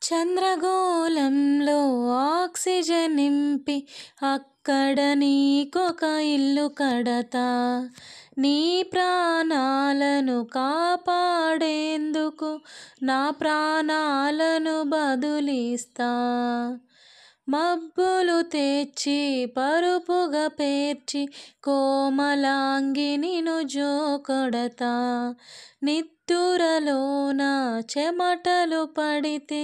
చంద్రగోళంలో oxygen నింపి అక్కడ నీకొక ఇల్లు కడతా. నీ ప్రాణాలను కాపాడేందుకు నా ప్రాణాలను బదులిస్తా. మబ్బులు తెచ్చి పరుపుగా పేర్చి కోమలాంగి నిన్ను జోకొడతా. నిద్దురలోన చెమటలు పడితే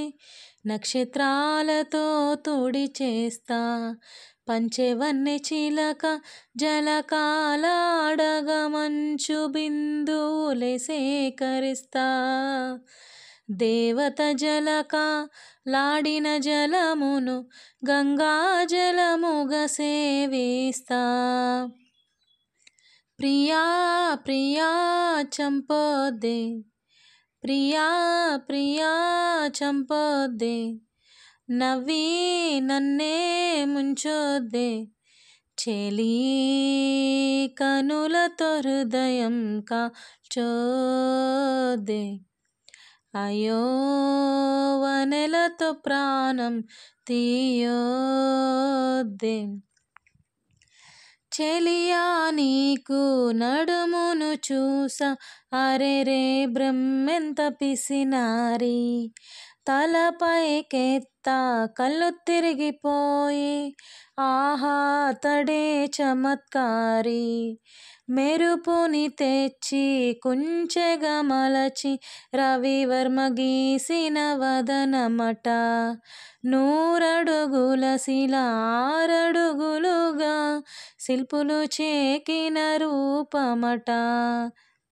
నక్షత్రాలతో తుడిచేస్తా. పంచెవన్నె చిలక జలకాలాడగా మంచు బిందువులే సేకరిస్తా. దేవత జలకాలాడిన జలమును గంగాజలముగా సేవిస్తా. ప్రియా ప్రియా చంపొద్దే, ప్రియా ప్రియా చంపొద్దే, నవ్వి నన్నే ముంచొద్దే. చెలి కనులతో హృదయం కాల్చొద్దే. అయ్యో వనెలతో ప్రాణం తీయొద్దే. చెలియా నీకు నడుమును చూసా, అరెరే బ్రహ్మెంత పిసినారి. తలపైకెత్తా కళ్ళు తిరిగిపోయి, ఆహా అతడే చమత్కారి. మెరుపుని తెచ్చి కుంచెగా మలచి రవివర్మ గీసిన వదనమట. 100 అడుగుల శిల 6 అడుగులుగా శిల్పులు చెక్కిన రూపమట.